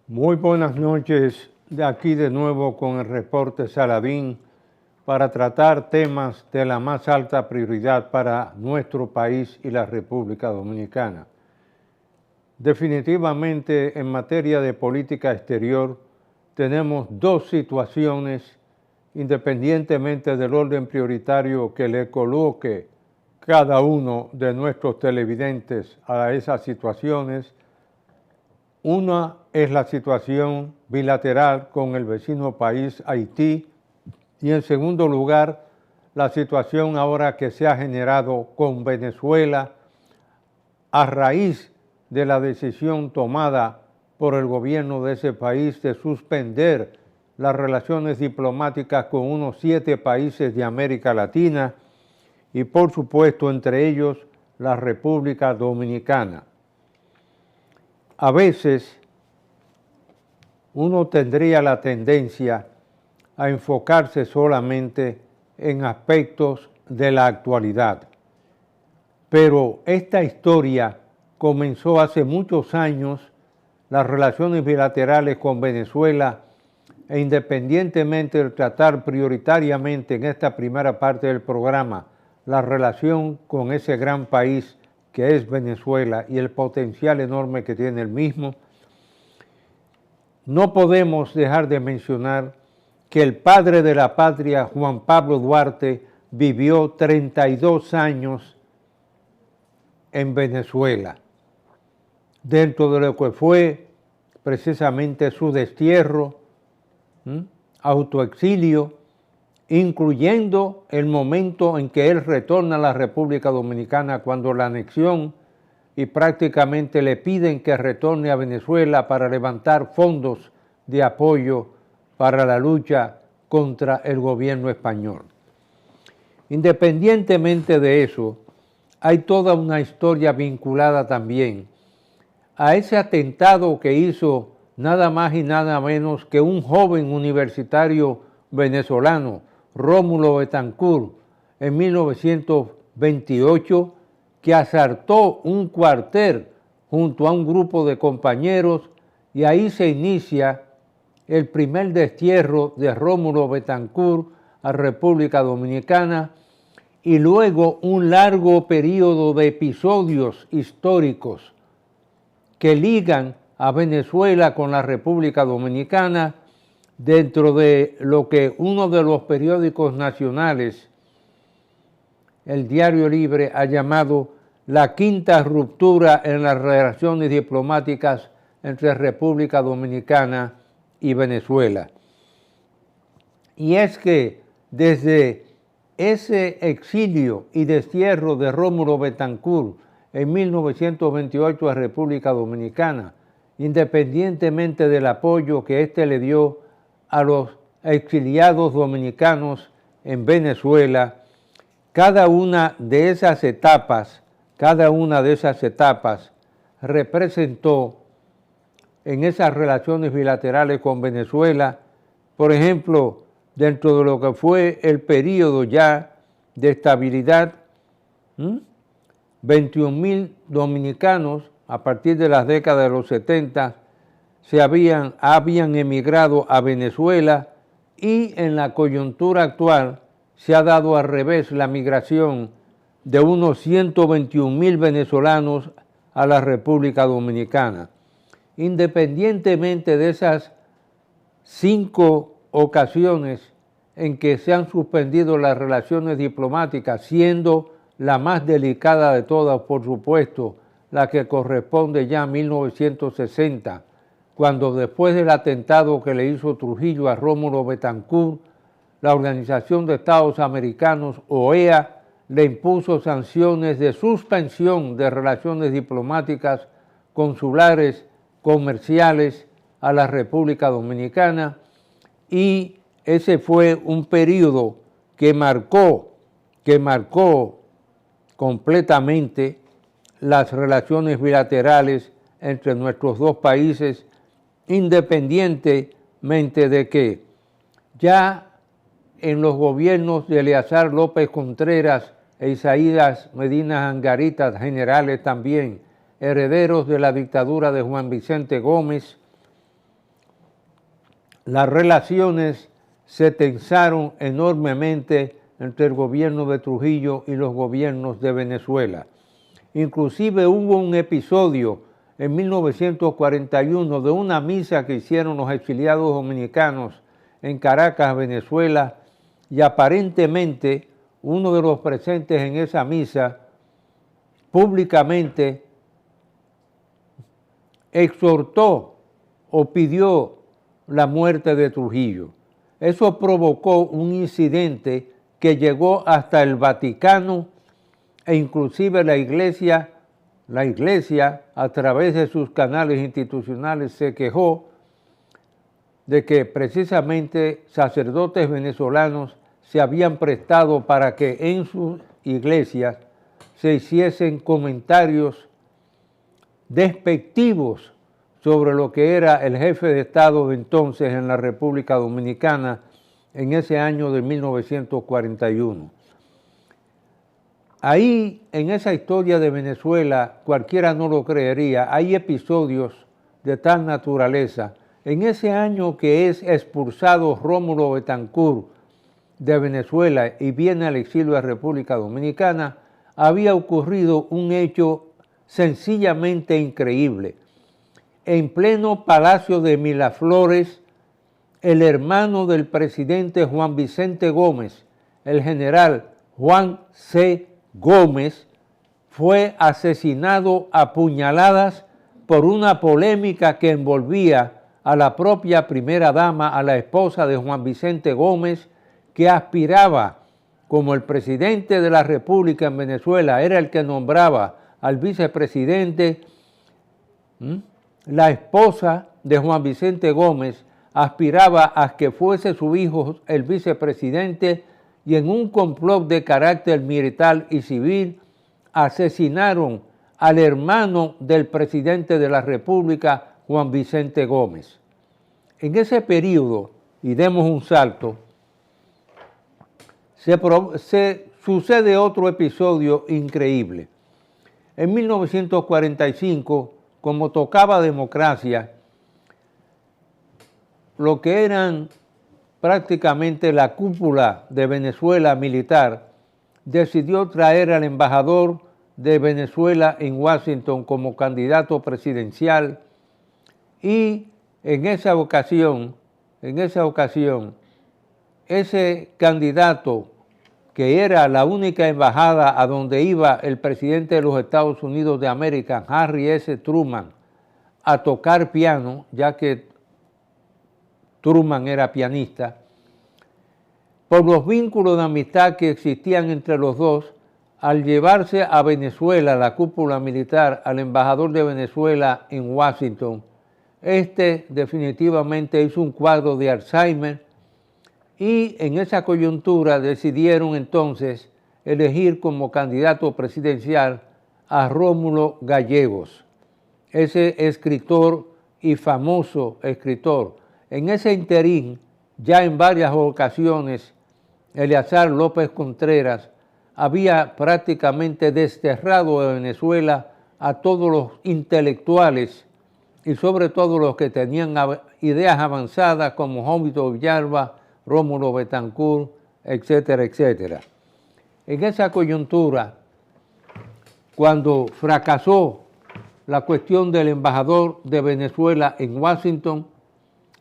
Muy buenas noches, de aquí de nuevo con el reporte Saladín para tratar temas de la más alta prioridad para nuestro país y la República Dominicana. Definitivamente en materia de política exterior tenemos dos situaciones, independientemente del orden prioritario que le coloque cada uno de nuestros televidentes a esas situaciones. Una es la situación bilateral con el vecino país Haití y en segundo lugar la situación ahora que se ha generado con Venezuela a raíz de la decisión tomada por el gobierno de ese país de suspender las relaciones diplomáticas con unos 7 países de América Latina y por supuesto entre ellos la República Dominicana. A veces uno tendría la tendencia a enfocarse solamente en aspectos de la actualidad, pero esta historia comenzó hace muchos años, las relaciones bilaterales con Venezuela, e independientemente de tratar prioritariamente en esta primera parte del programa la relación con ese gran país que es Venezuela y el potencial enorme que tiene el mismo, no podemos dejar de mencionar que el padre de la patria, Juan Pablo Duarte, vivió 32 años en Venezuela, dentro de lo que fue precisamente su destierro, autoexilio, incluyendo el momento en que él retorna a la República Dominicana cuando la anexión y prácticamente le piden que retorne a Venezuela para levantar fondos de apoyo para la lucha contra el gobierno español. Independientemente de eso, hay toda una historia vinculada también a ese atentado que hizo nada más y nada menos que un joven universitario venezolano, Rómulo Betancourt, en 1928, que asaltó un cuartel junto a un grupo de compañeros y ahí se inicia el primer destierro de Rómulo Betancourt a República Dominicana y luego un largo periodo de episodios históricos que ligan a Venezuela con la República Dominicana dentro de lo que uno de los periódicos nacionales, el Diario Libre, ha llamado la quinta ruptura en las relaciones diplomáticas entre República Dominicana y Venezuela. Y es que desde ese exilio y destierro de Rómulo Betancourt en 1928 a República Dominicana, independientemente del apoyo que éste le dio a los exiliados dominicanos en Venezuela, cada una de esas etapas representó en esas relaciones bilaterales con Venezuela, por ejemplo, dentro de lo que fue el periodo ya de estabilidad, 21.000 dominicanos a partir de las décadas de los 70 habían emigrado a Venezuela y en la coyuntura actual se ha dado al revés la migración de unos 121.000 venezolanos a la República Dominicana. Independientemente de esas 5 ocasiones en que se han suspendido las relaciones diplomáticas, siendo la más delicada de todas, por supuesto, la que corresponde ya a 1960, cuando después del atentado que le hizo Trujillo a Rómulo Betancourt, la Organización de Estados Americanos, OEA, le impuso sanciones de suspensión de relaciones diplomáticas, consulares, comerciales a la República Dominicana, y ese fue un periodo que marcó completamente las relaciones bilaterales entre nuestros dos países, independientemente de que ya en los gobiernos de Eleazar López Contreras e Isaías Medina Angarita, generales también, herederos de la dictadura de Juan Vicente Gómez, las relaciones se tensaron enormemente entre el gobierno de Trujillo y los gobiernos de Venezuela. Inclusive hubo un episodio en 1941 de una misa que hicieron los exiliados dominicanos en Caracas, Venezuela, y aparentemente uno de los presentes en esa misa públicamente exhortó o pidió la muerte de Trujillo. Eso provocó un incidente que llegó hasta el Vaticano e inclusive la iglesia a través de sus canales institucionales se quejó de que precisamente sacerdotes venezolanos se habían prestado para que en sus iglesias se hiciesen comentarios despectivos sobre lo que era el jefe de Estado de entonces en la República Dominicana en ese año de 1941. Ahí, en esa historia de Venezuela, cualquiera no lo creería, hay episodios de tal naturaleza. En ese año que es expulsado Rómulo Betancourt de Venezuela y viene al exilio de la República Dominicana, había ocurrido un hecho sencillamente increíble. En pleno Palacio de Miraflores, el hermano del presidente Juan Vicente Gómez, el general Juan C. Gómez, fue asesinado a puñaladas por una polémica que envolvía a la propia primera dama, a la esposa de Juan Vicente Gómez, que aspiraba como el presidente de la República en Venezuela, era el que nombraba al vicepresidente. La esposa de Juan Vicente Gómez aspiraba a que fuese su hijo el vicepresidente y en un complot de carácter militar y civil asesinaron al hermano del presidente de la República, Juan Vicente Gómez. En ese periodo, y demos un salto, sucede otro episodio increíble. En 1945, como tocaba democracia, lo que eran prácticamente la cúpula de Venezuela militar decidió traer al embajador de Venezuela en Washington como candidato presidencial y en esa ocasión, ese candidato, que era la única embajada a donde iba el presidente de los Estados Unidos de América, Harry S. Truman, a tocar piano, ya que Truman era pianista, por los vínculos de amistad que existían entre los dos, al llevarse a Venezuela la cúpula militar al embajador de Venezuela en Washington, definitivamente hizo un cuadro de Alzheimer y en esa coyuntura decidieron entonces elegir como candidato presidencial a Rómulo Gallegos, ese escritor y famoso escritor. En ese interín, ya en varias ocasiones, Eleazar López Contreras había prácticamente desterrado de Venezuela a todos los intelectuales y sobre todo los que tenían ideas avanzadas como Jómito Villalba, Rómulo Betancourt, etcétera, etcétera. En esa coyuntura, cuando fracasó la cuestión del embajador de Venezuela en Washington,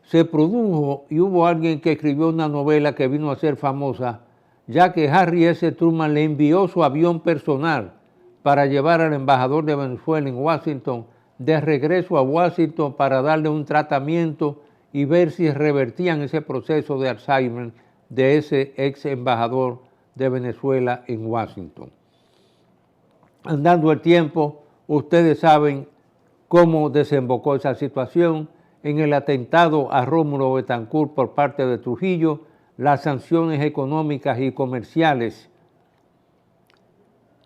se produjo y hubo alguien que escribió una novela que vino a ser famosa, ya que Harry S. Truman le envió su avión personal para llevar al embajador de Venezuela en Washington de regreso a Washington para darle un tratamiento y ver si revertían ese proceso de Alzheimer de ese ex embajador de Venezuela en Washington. Andando el tiempo, ustedes saben cómo desembocó esa situación en el atentado a Rómulo Betancourt por parte de Trujillo, las sanciones económicas y comerciales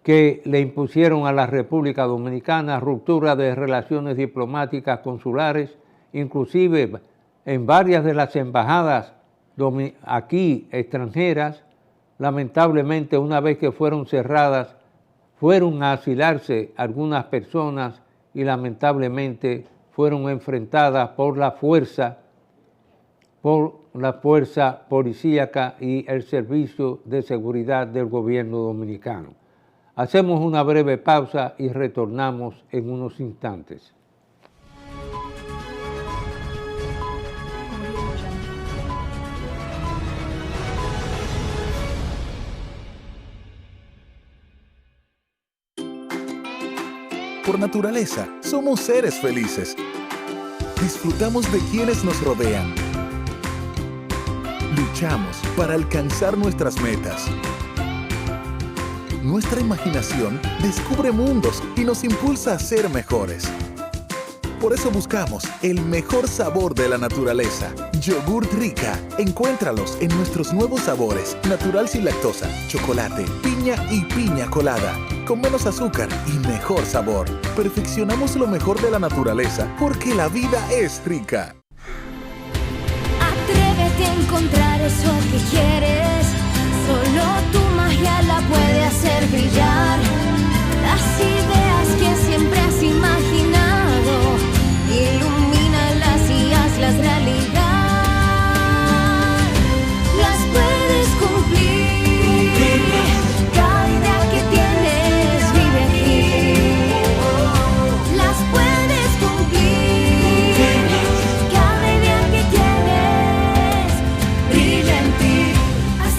que le impusieron a la República Dominicana, ruptura de relaciones diplomáticas consulares, inclusive en varias de las embajadas aquí extranjeras, lamentablemente una vez que fueron cerradas, fueron a asilarse algunas personas y lamentablemente fueron enfrentadas por la fuerza por la fuerza policíaca y el servicio de seguridad del gobierno dominicano. Hacemos una breve pausa y retornamos en unos instantes. Por naturaleza, somos seres felices. Disfrutamos de quienes nos rodean. Luchamos para alcanzar nuestras metas. Nuestra imaginación descubre mundos y nos impulsa a ser mejores. Por eso buscamos el mejor sabor de la naturaleza. Yogurt Rica. Encuéntralos en nuestros nuevos sabores: natural sin lactosa, chocolate, piña y piña colada. Con menos azúcar y mejor sabor. Perfeccionamos lo mejor de la naturaleza porque la vida es rica. Atrévete a encontrar eso que quieres. Solo tu magia la puede hacer brillar. Las ideas que siempre has imaginado, ilumínalas y hazlas realidad. Las puedes cumplir. Cada idea que tienes vive aquí. Las puedes cumplir. Cada idea que tienes brilla en ti.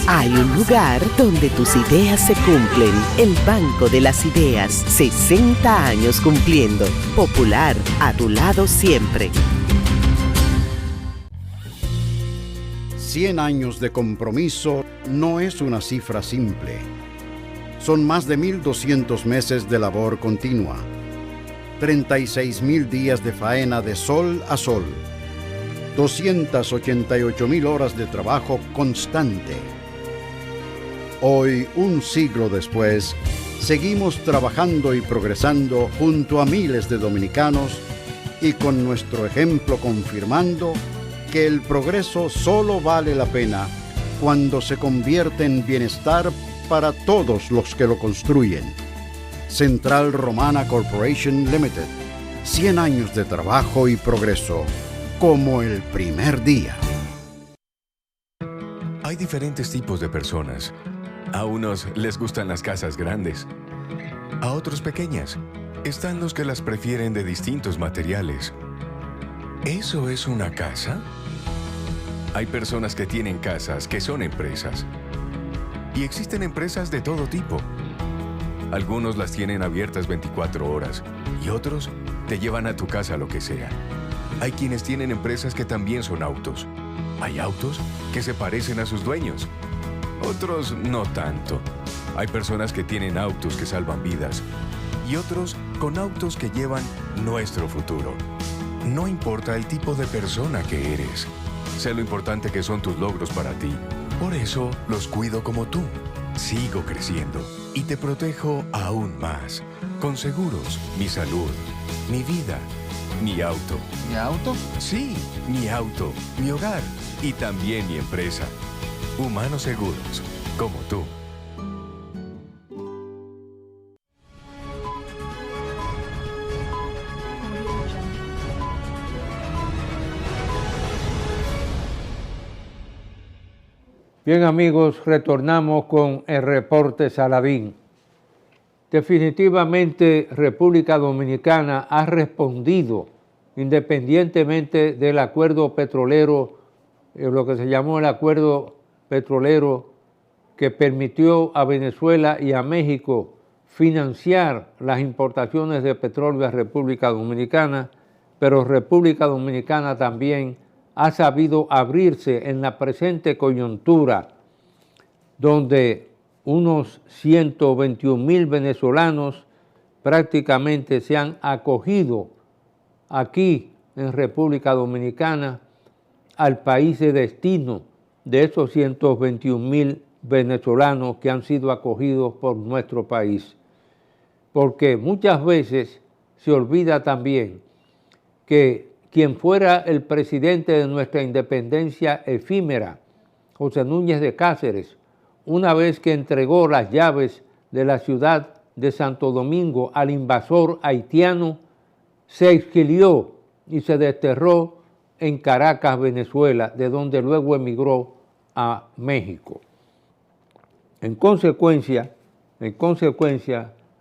Hay un lugar donde tus ideas se cumplen. El Banco de las Ideas. 60 años cumpliendo. Popular, a tu lado siempre. 100 años de compromiso no es una cifra simple. Son más de 1.200 meses de labor continua. 36.000 días de faena de sol a sol. 288.000 horas de trabajo constante. Hoy, un siglo después, seguimos trabajando y progresando junto a miles de dominicanos y con nuestro ejemplo confirmando que el progreso solo vale la pena cuando se convierte en bienestar para todos los que lo construyen. Central Romana Corporation Limited. 100 años de trabajo y progreso, como el primer día. Hay diferentes tipos de personas. A unos les gustan las casas grandes, a otros pequeñas. Están los que las prefieren de distintos materiales. ¿Eso es una casa? Hay personas que tienen casas que son empresas. Y existen empresas de todo tipo. Algunos las tienen abiertas 24 horas y otros te llevan a tu casa lo que sea. Hay quienes tienen empresas que también son autos. Hay autos que se parecen a sus dueños. Otros no tanto. Hay personas que tienen autos que salvan vidas y otros con autos que llevan nuestro futuro. No importa el tipo de persona que eres, sé lo importante que son tus logros para ti. Por eso los cuido como tú. Sigo creciendo y te protejo aún más. Con seguros, mi salud, mi vida, mi auto. ¿Mi auto? Sí, mi auto, mi hogar y también mi empresa. Humanos Seguros, como tú. Bien amigos, retornamos con el reporte Saladín. Definitivamente República Dominicana ha respondido, independientemente del acuerdo petrolero, lo que se llamó el acuerdo petrolero que permitió a Venezuela y a México financiar las importaciones de petróleo a República Dominicana, pero República Dominicana también ha sabido abrirse en la presente coyuntura, donde unos 121.000 venezolanos prácticamente se han acogido aquí en República Dominicana al país de destino de esos 121.000 venezolanos que han sido acogidos por nuestro país. Porque muchas veces se olvida también que quien fuera el presidente de nuestra independencia efímera, José Núñez de Cáceres, una vez que entregó las llaves de la ciudad de Santo Domingo al invasor haitiano, se exilió y se desterró en Caracas, Venezuela, de donde luego emigró a México. En consecuencia,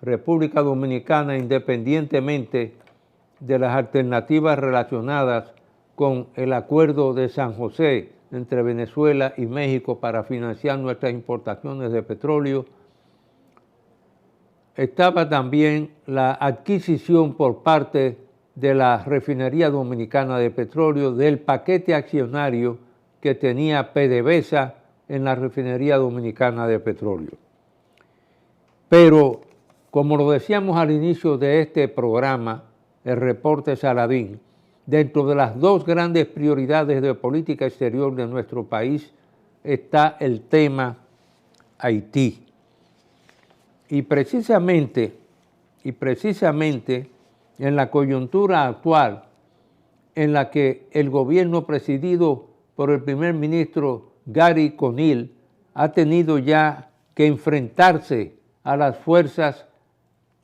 República Dominicana, independientemente de las alternativas relacionadas con el acuerdo de San José entre Venezuela y México para financiar nuestras importaciones de petróleo, estaba también la adquisición por parte de la Refinería Dominicana de Petróleo del paquete accionario que tenía PDVSA en la Refinería Dominicana de Petróleo. Pero, como lo decíamos al inicio de este programa, el reporte Saladín, dentro de las dos grandes prioridades de política exterior de nuestro país está el tema Haití. Y precisamente en la coyuntura actual en la que el gobierno presidido por el primer ministro Gary Conille ha tenido ya que enfrentarse a las fuerzas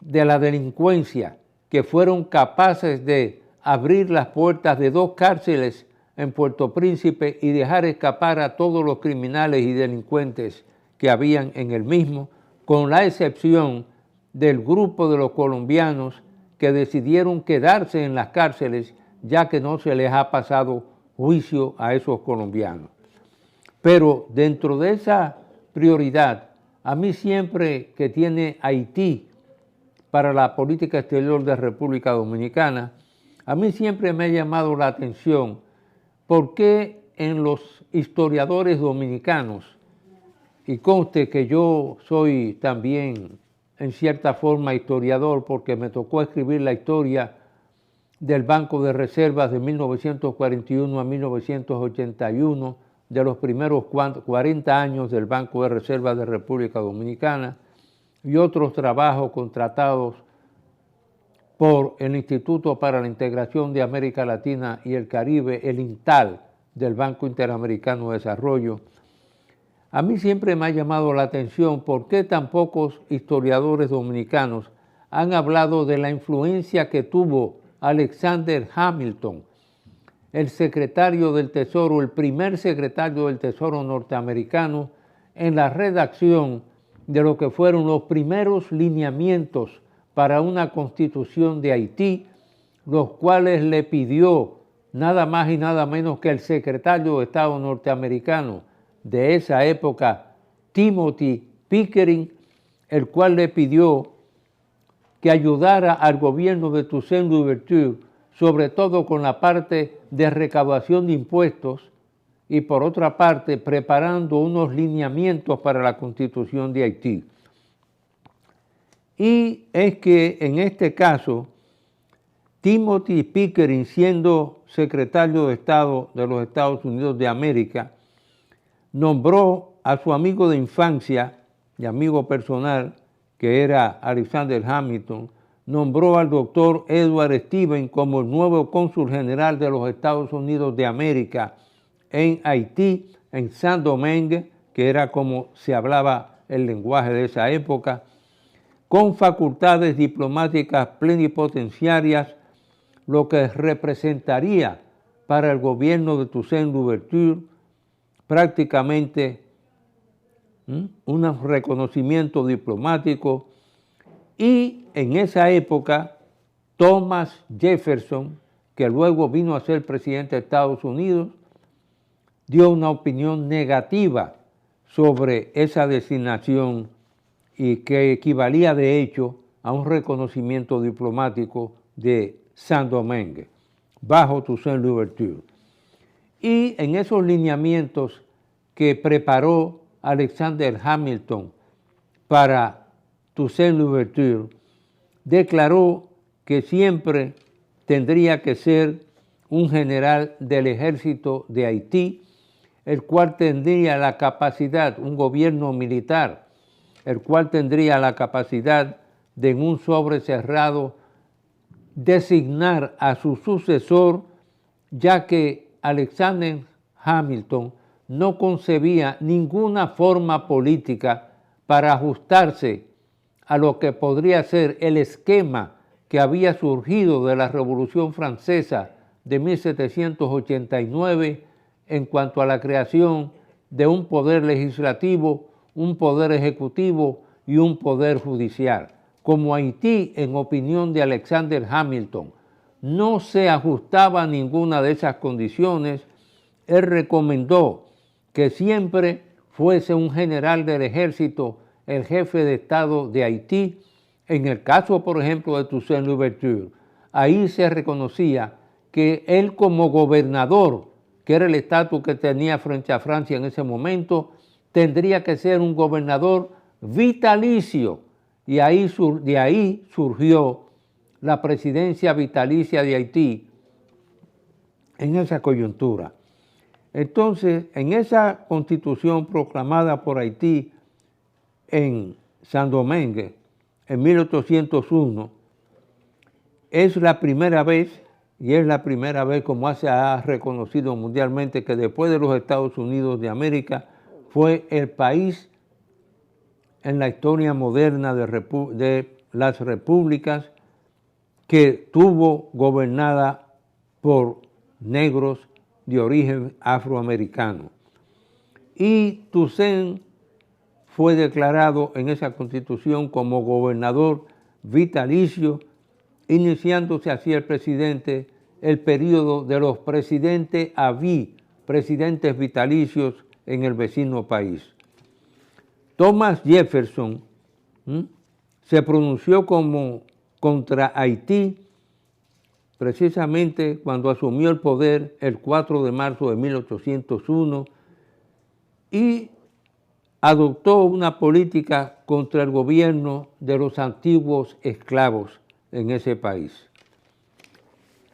de la delincuencia que fueron capaces de abrir las puertas de 2 cárceles en Puerto Príncipe y dejar escapar a todos los criminales y delincuentes que habían en el mismo, con la excepción del grupo de los colombianos que decidieron quedarse en las cárceles ya que no se les ha pasado juicio a esos colombianos. Pero dentro de esa prioridad, a mí siempre que tiene Haití para la política exterior de República Dominicana, a mí siempre me ha llamado la atención por qué en los historiadores dominicanos, y conste que yo soy también en cierta forma historiador porque me tocó escribir la historia del Banco de Reservas de 1941 a 1981, de los primeros 40 años del Banco de Reservas de República Dominicana y otros trabajos contratados por el Instituto para la Integración de América Latina y el Caribe, el INTAL, del Banco Interamericano de Desarrollo. A mí siempre me ha llamado la atención por qué tan pocos historiadores dominicanos han hablado de la influencia que tuvo Alexander Hamilton, el secretario del Tesoro, el primer secretario del Tesoro norteamericano, en la redacción de lo que fueron los primeros lineamientos para una constitución de Haití, los cuales le pidió nada más y nada menos que el secretario de Estado norteamericano de esa época, Timothy Pickering, el cual le pidió que ayudara al gobierno de Toussaint Louverture, sobre todo con la parte de recaudación de impuestos y por otra parte preparando unos lineamientos para la Constitución de Haití. Y es que en este caso, Timothy Pickering, siendo secretario de Estado de los Estados Unidos de América, nombró a su amigo de infancia y amigo personal, que era Alexander Hamilton, nombró al doctor Edward Stevens como el nuevo cónsul general de los Estados Unidos de América en Haití, en Saint-Domingue, que era como se hablaba el lenguaje de esa época, con facultades diplomáticas plenipotenciarias, lo que representaría para el gobierno de Toussaint Louverture prácticamente un reconocimiento diplomático. Y en esa época Thomas Jefferson, que luego vino a ser presidente de Estados Unidos, dio una opinión negativa sobre esa designación y que equivalía de hecho a un reconocimiento diplomático de Saint-Domingue bajo Toussaint Louverture. Y en esos lineamientos que preparó Alexander Hamilton para Toussaint Louverture, declaró que siempre tendría que ser un general del ejército de Haití, el cual tendría la capacidad, un gobierno militar, el cual tendría la capacidad de en un sobre cerrado designar a su sucesor, ya que Alexander Hamilton no concebía ninguna forma política para ajustarse a lo que podría ser el esquema que había surgido de la Revolución Francesa de 1789 en cuanto a la creación de un poder legislativo, un poder ejecutivo y un poder judicial. Como Haití, en opinión de Alexander Hamilton, no se ajustaba a ninguna de esas condiciones, él recomendó que siempre fuese un general del ejército el jefe de Estado de Haití. En el caso, por ejemplo, de Toussaint Louverture, ahí se reconocía que él como gobernador, que era el estatus que tenía frente a Francia en ese momento, tendría que ser un gobernador vitalicio. Y de ahí surgió la presidencia vitalicia de Haití en esa coyuntura. Entonces, en esa constitución proclamada por Haití en Saint-Domingue, en 1801, es la primera vez, y es la primera vez como se ha reconocido mundialmente, que después de los Estados Unidos de América, fue el país en la historia moderna de las repúblicas que tuvo gobernada por negros de origen afroamericano. Y Toussaint fue declarado en esa constitución como gobernador vitalicio, iniciándose así el periodo de los presidentes à vie, presidentes vitalicios en el vecino país. Thomas Jefferson se pronunció contra Haití precisamente cuando asumió el poder el 4 de marzo de 1801 y adoptó una política contra el gobierno de los antiguos esclavos en ese país.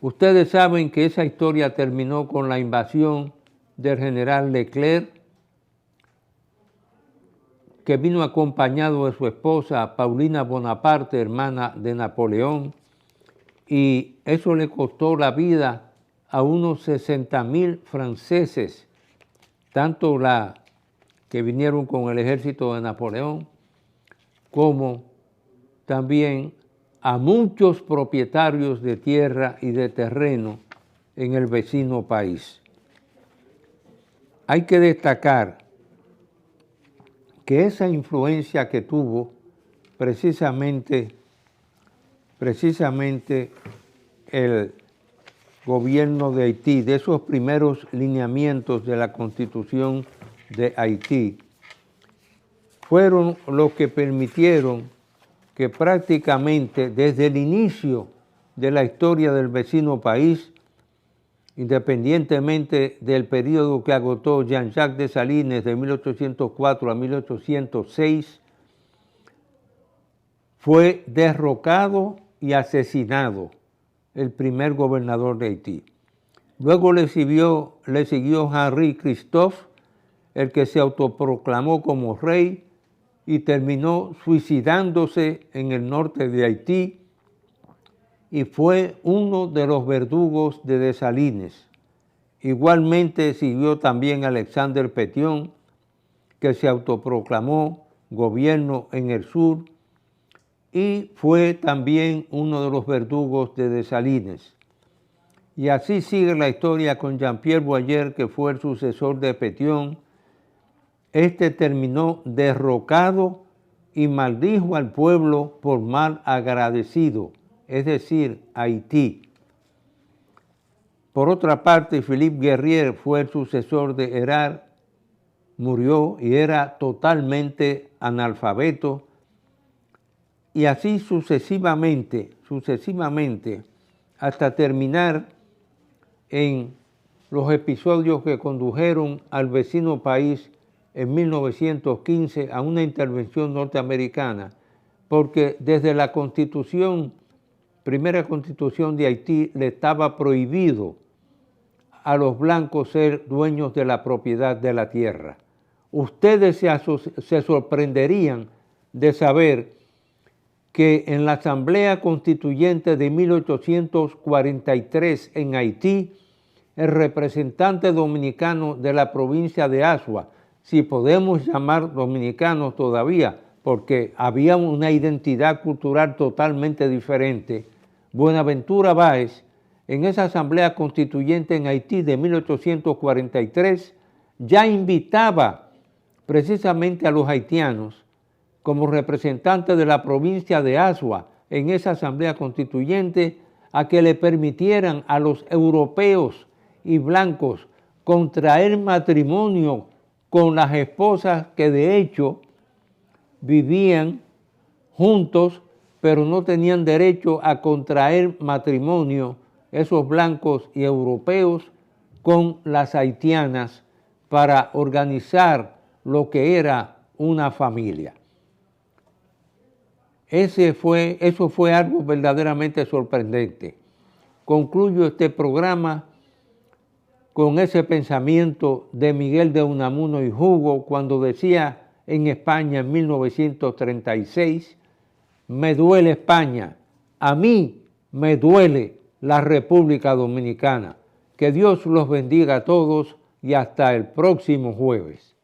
Ustedes saben que esa historia terminó con la invasión del general Leclerc, que vino acompañado de su esposa Paulina Bonaparte, hermana de Napoleón, y eso le costó la vida a unos 60,000 franceses, tanto la que vinieron con el ejército de Napoleón, como también a muchos propietarios de tierra y de terreno en el vecino país. Hay que destacar que esa influencia que tuvo precisamente el gobierno de Haití, de esos primeros lineamientos de la Constitución de Haití, fueron los que permitieron que prácticamente desde el inicio de la historia del vecino país, independientemente del periodo que agotó Jean-Jacques Dessalines de 1804 a 1806, fue derrocado y asesinado el primer gobernador de Haití. Luego le siguió Henri Christophe, el que se autoproclamó como rey y terminó suicidándose en el norte de Haití, y fue uno de los verdugos de Dessalines. Igualmente siguió también Alexander Pétion, que se autoproclamó gobierno en el sur y fue también uno de los verdugos de Dessalines. Y así sigue la historia con Jean-Pierre Boyer, que fue el sucesor de Pétion. Este terminó derrocado y maldijo al pueblo por mal agradecido, es decir, Haití. Por otra parte, Philippe Guerrier fue el sucesor de Hérard, murió y era totalmente analfabeto, y así sucesivamente, hasta terminar en los episodios que condujeron al vecino país en 1915 a una intervención norteamericana, porque desde la primera constitución de Haití le estaba prohibido a los blancos ser dueños de la propiedad de la tierra. Ustedes se sorprenderían de saber que en la Asamblea Constituyente de 1843 en Haití, el representante dominicano de la provincia de Azua, si podemos llamar dominicanos todavía, porque había una identidad cultural totalmente diferente, Buenaventura Báez, en esa asamblea constituyente en Haití de 1843, ya invitaba precisamente a los haitianos como representantes de la provincia de Azua en esa asamblea constituyente a que le permitieran a los europeos y blancos contraer matrimonio con las esposas que de hecho vivían juntos, pero no tenían derecho a contraer matrimonio esos blancos y europeos con las haitianas para organizar lo que era una familia. Eso fue algo verdaderamente sorprendente. Concluyo este programa con ese pensamiento de Miguel de Unamuno y Hugo cuando decía en España en 1936, me duele España, a mí me duele la República Dominicana. Que Dios los bendiga a todos y hasta el próximo jueves.